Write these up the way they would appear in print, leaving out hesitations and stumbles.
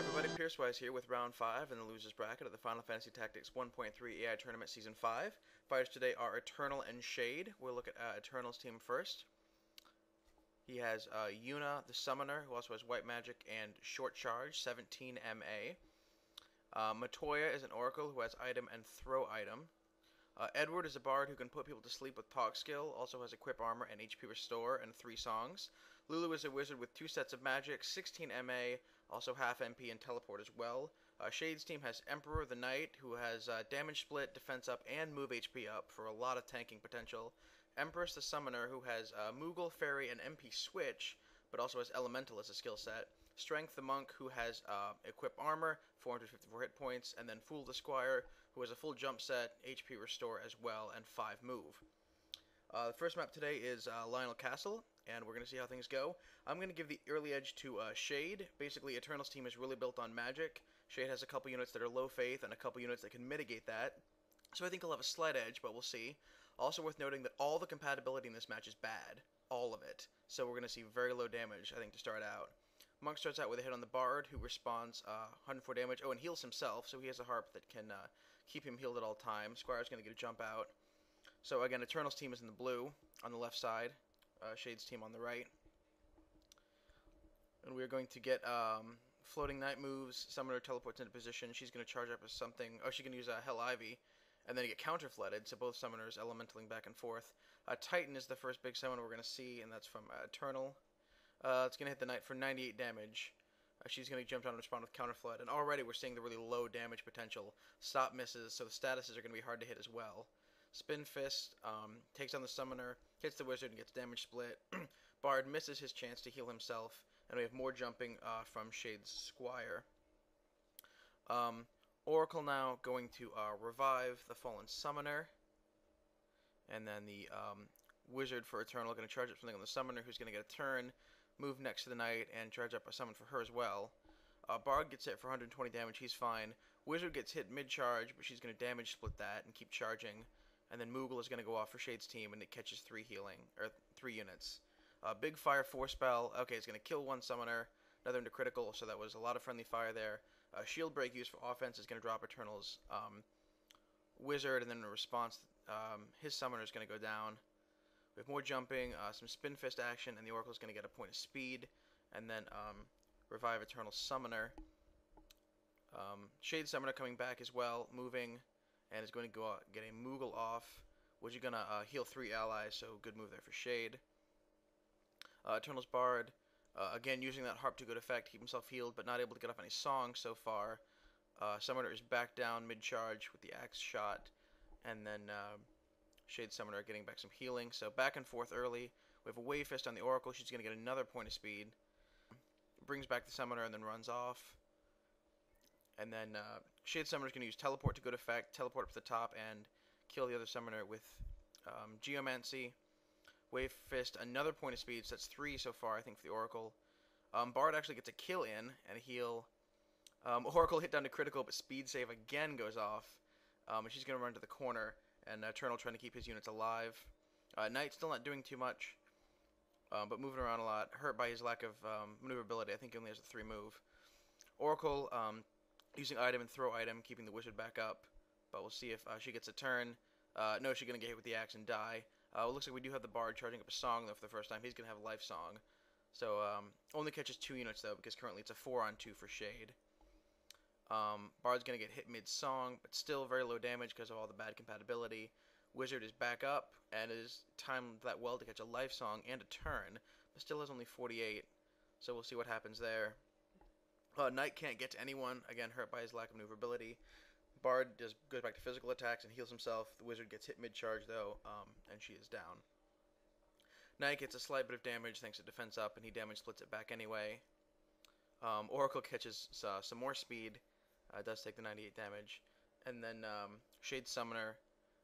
everybody, Piercewise here with round 5 in the losers bracket of the Final Fantasy Tactics 1.3 AI Tournament Season 5. Fighters today are Eternal and Shade. We'll look at Eternal's team first. He has Yuna, the Summoner, who also has White Magic and Short Charge, 17 MA. Matoya is an Oracle who has Item and Throw Item. Edward is a Bard who can put people to sleep with Talk Skill, also has Equip Armor and HP Restore and 3 songs. Lulu is a Wizard with 2 sets of magic, 16 MA, also half MP and Teleport as well. Shade's team has Emperor the Knight, who has Damage Split, Defense Up, and Move HP Up for a lot of tanking potential. Empress the Summoner, who has Moogle, Fairy, and MP Switch, but also has Elemental as a skill set. Strength the Monk, who has Equip Armor, 454 hit points, and then Fool the Squire, who has a full jump set, HP Restore as well, and 5 move. The first map today is Lionel Castle, and we're going to see how things go. I'm going to give the early edge to Shade. Basically, Eternal's team is really built on magic. Shade has a couple units that are low faith and a couple units that can mitigate that. So I think he'll have a slight edge, but we'll see. Also worth noting that all the compatibility in this match is bad. All of it. So we're going to see very low damage, I think, to start out. Monk starts out with a hit on the Bard, who responds 104 damage. Oh, and heals himself, so he has a harp that can keep him healed at all times. Squire's going to get a jump out. So again, Eternal's team is in the blue on the left side. Shade's team on the right. And we're going to get Floating Knight moves. Summoner teleports into position. She's going to charge up as something. Oh, she can use Hell Ivy. And then you get counter-flooded, so both summoners elementaling back and forth. Titan is the first big summon we're going to see, and that's from Eternal. It's going to hit the Knight for 98 damage. She's going to jump down and respond with Counterflood. And already we're seeing the really low damage potential. Stop misses, so the statuses are going to be hard to hit as well. Spin Fist takes down the Summoner, hits the Wizard, and gets damage split. Bard misses his chance to heal himself. And we have more jumping from Shade's Squire. Oracle now going to revive the Fallen Summoner. And then the Wizard for Eternal going to charge up something on the Summoner, who's going to get a turn, move next to the Knight, and charge up a summon for her as well. Bard gets hit for 120 damage, he's fine. Wizard gets hit mid-charge, but she's going to damage split that and keep charging. And then Moogle is going to go off for Shade's team, and it catches 3 units. Big Fire 4 spell, okay, it's going to kill one Summoner, another into critical, so that was a lot of friendly fire there. Shield Break used for offense is going to drop Eternal's Wizard, and then in response, his Summoner is going to go down. We have more jumping, some Spin Fist action, and the Oracle is going to get a point of speed, and then revive Eternal Summoner. Shade Summoner coming back as well, moving, and is going to go out, get a Moogle off, which is going to heal 3 allies, so good move there for Shade. Eternal's Bard, again using that harp to good effect, keep himself healed, but not able to get off any songs so far. Summoner is back down mid-charge with the axe shot, and then Shade Summoner getting back some healing. So back and forth early. We have a Wave Fist on the Oracle. She's going to get another point of speed. Brings back the Summoner and then runs off. And then Shade Summoner is going to use Teleport to good effect, teleport up to the top, and kill the other Summoner with Geomancy. Wave Fist, another point of speed, so that's 3 so far, I think, for the Oracle. Bard actually gets a kill in and a heal. Oracle hit down to critical, but speed save again goes off. And she's going to run to the corner, and Eternal trying to keep his units alive. Knight still not doing too much, but moving around a lot. Hurt by his lack of maneuverability. I think he only has a 3 move. Oracle using item and throw item, keeping the Wizard back up. But we'll see if she gets a turn. No, she's going to get hit with the axe and die. It looks like we do have the Bard charging up a song, though, for the first time. He's going to have a life song. So, only catches 2 units, though, because currently it's a 4-on-2 for Shade. Bard's going to get hit mid-song, but still very low damage because of all the bad compatibility. Wizard is back up, and is timed that well to catch a life song and a turn, but still has only 48. So we'll see what happens there. Knight can't get to anyone, again, hurt by his lack of maneuverability. Bard goes back to physical attacks and heals himself. The Wizard gets hit mid-charge, though, and she is down. Knight gets a slight bit of damage thanks to defense up, and he damage splits it back anyway. Oracle catches some more speed. Does take the 98 damage. And then Shade Summoner,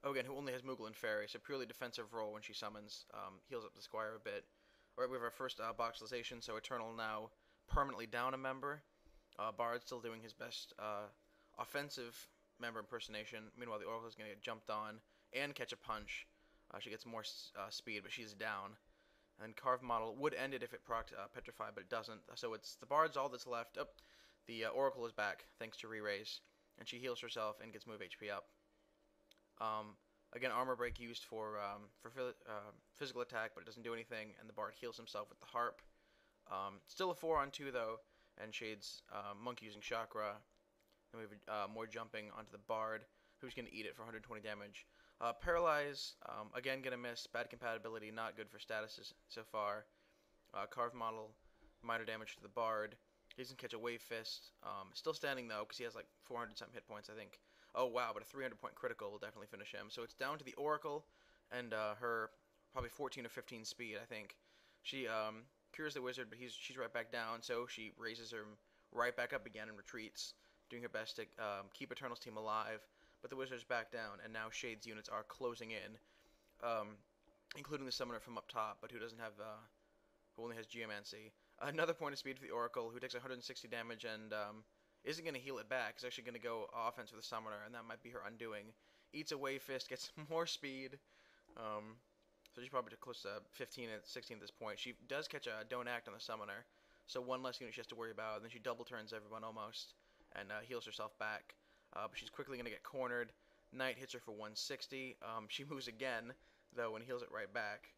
again, who only has Moogle and Fairy, so purely defensive role when she summons, heals up the Squire a bit. Alright, we have our first boxalization, so Eternal now permanently down a member. Bard still doing his best offensive member impersonation. Meanwhile, the Oracle is going to get jumped on and catch a punch. She gets more speed, but she's down. And Carved Model would end it if it procced Petrify, but it doesn't. So it's the Bard's all that's left. Oh, The Oracle is back thanks to re-raise, and she heals herself and gets move HP up. Again, armor break used for physical attack, but it doesn't do anything, and the Bard heals himself with the harp. Still a 4-on-2 though, and Shade's Monk using chakra. Then we have more jumping onto the Bard, who's going to eat it for 120 damage. Paralyze, again gonna miss. Bad compatibility, not good for statuses so far. Carved model, minor damage to the Bard. He doesn't catch a wave fist. Still standing though, because he has like 400 something hit points, I think. Oh wow, but a 300 point critical will definitely finish him. So it's down to the Oracle and her probably 14 or 15 speed, I think. She cures the wizard, but she's right back down. So she raises her right back up again and retreats, doing her best to keep Eternal's team alive. But the wizard's back down, and now Shade's units are closing in, including the summoner from up top, but who doesn't have, who only has geomancy. Another point of speed for the Oracle, who takes 160 damage and isn't going to heal it back. It's actually going to go offense with the summoner, and that might be her undoing. Eats a wave fist, gets more speed. So she's probably close to 15 and 16 at this point. She does catch a don't act on the summoner, so one less unit she has to worry about. And then she double turns everyone almost, and heals herself back. But she's quickly going to get cornered. Knight hits her for 160. She moves again, though, and heals it right back.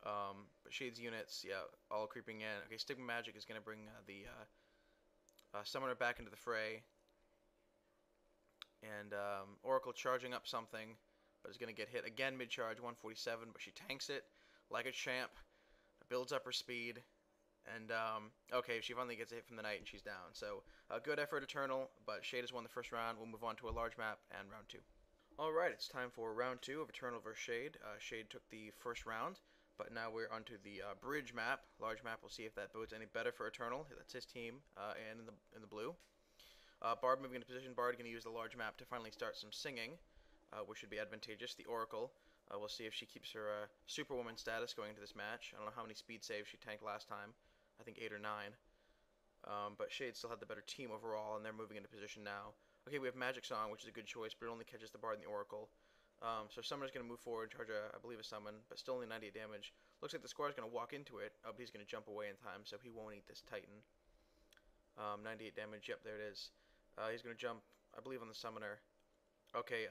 But Shade's units, yeah, all creeping in. Okay, Stigma Magic is going to bring the summoner back into the fray. And Oracle charging up something, but is going to get hit again mid-charge, 147, but she tanks it like a champ. Builds up her speed. And, okay, she finally gets a hit from the Knight, and she's down. So, good effort, Eternal, but Shade has won the first round. We'll move on to a large map and round 2. Alright, it's time for round 2 of Eternal vs. Shade. Shade took the first round, but now we're onto the bridge map. Large map, we'll see if that bodes any better for Eternal. That's his team, and in the blue. Bard moving into position. Bard going to use the large map to finally start some singing, which should be advantageous. The Oracle, we'll see if she keeps her Superwoman status going into this match. I don't know how many speed saves she tanked last time. I think 8 or 9. But Shade still had the better team overall, and they're moving into position now. Okay, we have Magic Song, which is a good choice, but it only catches the Bard and the Oracle. So Summoner's going to move forward, charge I believe a summon, but still only 98 damage. Looks like the Squire's going to walk into it. But he's going to jump away in time, so he won't eat this Titan. 98 damage, yep, there it is. He's going to jump, I believe, on the Summoner. Okay,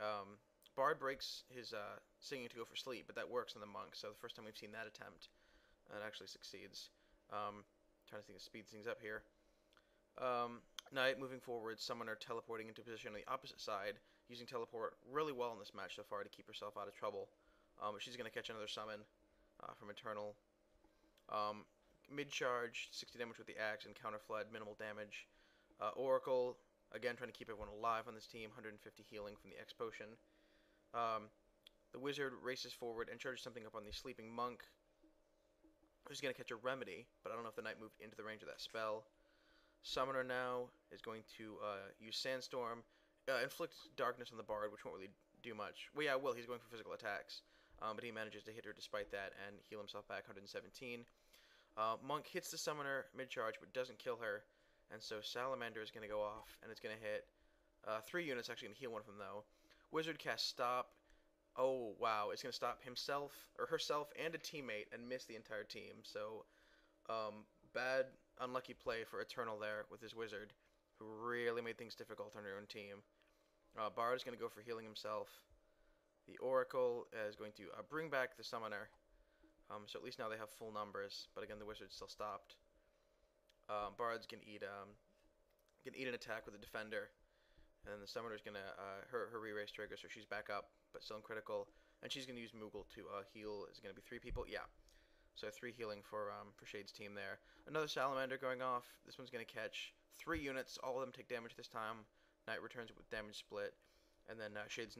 Bard breaks his singing to go for sleep, but that works on the Monk, so the first time we've seen that attempt. It actually succeeds. Trying to think of speed things up here. Knight moving forward, Summoner teleporting into position on the opposite side, using teleport really well in this match so far to keep herself out of trouble. But she's going to catch another summon from Eternal. Mid-charge, 60 damage with the axe, and counter flood, minimal damage. Oracle, again trying to keep everyone alive on this team, 150 healing from the X potion. The Wizard races forward and charges something up on the sleeping Monk, who's going to catch a remedy, but I don't know if the Knight moved into the range of that spell. Summoner now is going to use Sandstorm, inflict darkness on the Bard, which won't really do much. Well, yeah, he's going for physical attacks, but he manages to hit her despite that and heal himself back, 117. Monk hits the Summoner mid-charge, but doesn't kill her, and so Salamander is going to go off, and it's going to hit 3 units, actually going to heal one of them, though. Wizard casts Stop. Oh, wow, it's going to stop himself, or herself, and a teammate, and miss the entire team. So, bad, unlucky play for Eternal there with his Wizard, who really made things difficult on her own team. Bard is going to go for healing himself. The Oracle is going to bring back the Summoner, so at least now they have full numbers, but again, the Wizard's still stopped. Bard's going to eat an attack with the Defender. And the Summoner's going to, her re-raise trigger, so she's back up, but still in critical. And she's going to use Moogle to heal. Is it going to be 3 people? Yeah. So 3 healing for Shade's team there. Another Salamander going off. This one's going to catch 3 units. All of them take damage this time. Knight returns with damage split. And then Shade's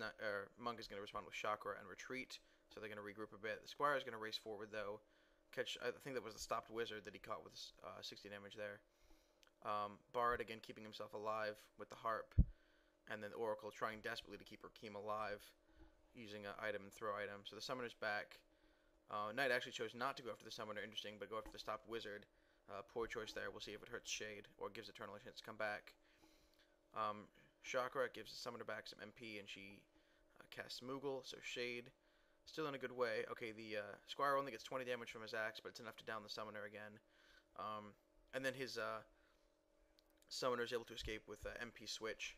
Monk is going to respond with Chakra and retreat. So they're going to regroup a bit. The Squire is going to race forward, though. Catch, I think that was the stopped Wizard that he caught with 60 damage there. Bard, again, keeping himself alive with the Harp. And then the Oracle trying desperately to keep her team alive using an item and throw item. So the Summoner's back. Knight actually chose not to go after the Summoner, interesting, but go after the stopped Wizard. Poor choice there. We'll see if it hurts Shade or gives Eternal a chance to come back. Chakra gives the Summoner back some MP, and she casts Moogle, so Shade still in a good way. Okay, the Squire only gets 20 damage from his axe, but it's enough to down the Summoner again. And then his Summoner is able to escape with MP switch.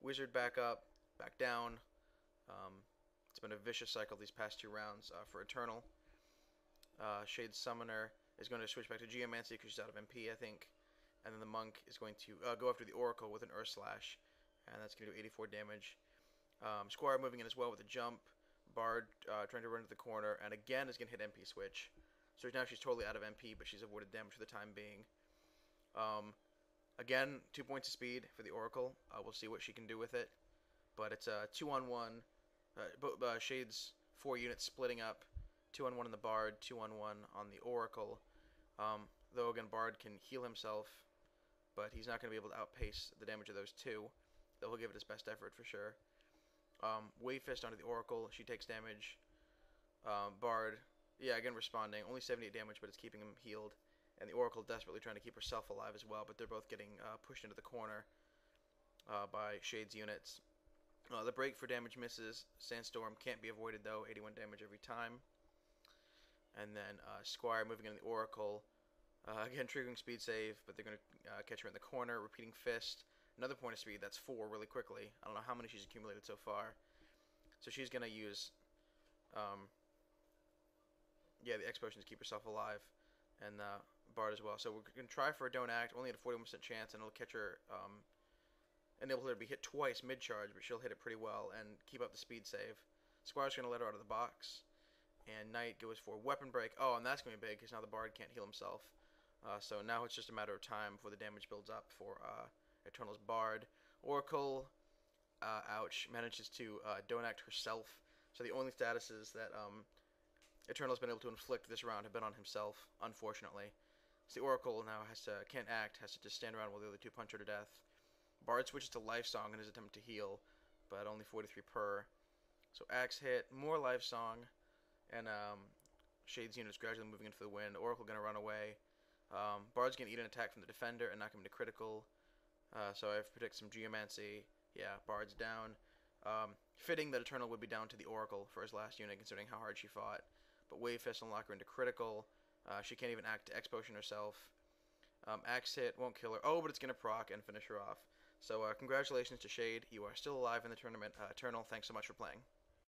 Wizard back up, back down. It's been a vicious cycle these past 2 rounds for Eternal. Shade Summoner is going to switch back to Geomancy because she's out of MP, I think. And then the Monk is going to go after the Oracle with an Earth Slash, and that's going to do 84 damage. Squire moving in as well with a jump. Bard trying to run to the corner, and again is going to hit MP switch. So now she's totally out of MP, but she's avoided damage for the time being. Again, 2 points of speed for the Oracle. We'll see what she can do with it. But it's a 2-on-1. Shade's 4 units splitting up. 2-on-1 on the Bard, 2-on-1 on the Oracle. Though again, Bard can heal himself, but he's not going to be able to outpace the damage of those 2. Though he'll give it his best effort for sure. Wave Fist onto the Oracle. She takes damage. Bard, yeah, again responding. Only 78 damage, but it's keeping him healed. And the Oracle desperately trying to keep herself alive as well, but they're both getting pushed into the corner by Shade's units. The break for damage misses. Sandstorm can't be avoided though. 81 damage every time. And then Squire moving in the Oracle. Again, triggering speed save, but they're going to catch her in the corner. Repeating Fist. Another point of speed. That's 4 really quickly. I don't know how many she's accumulated so far. So she's going to use the X Potion to keep herself alive. And Bard as well. So we're going to try for a Don't Act. Only at a 41% chance, and it'll catch her, enable her to be hit twice mid-charge, but she'll hit it pretty well and keep up the speed save. Squire's going to let her out of the box. And Knight goes for Weapon Break. Oh, and that's going to be big, because now the Bard can't heal himself. So now it's just a matter of time before the damage builds up for Eternal's Bard. Oracle, ouch, manages to Don't Act herself. So the only statuses that Eternal's been able to inflict this round have been on himself, unfortunately. So the Oracle now can't act, has to just stand around while the other 2 punch her to death. Bard switches to Life Song in his attempt to heal, but only 43 per. So Axe hit, more Life Song, and Shade's unit is gradually moving into the wind. Oracle going to run away. Bard's going to eat an attack from the defender and knock him into critical. So I predict some Geomancy. Yeah, Bard's down. Fitting that Eternal would be down to the Oracle for his last unit, considering how hard she fought. But Wave Fist will lock her into critical. She can't even act to X Potion herself. Axe hit won't kill her. Oh, but it's going to proc and finish her off. So congratulations to Shade. You are still alive in the tournament. Eternal, thanks so much for playing.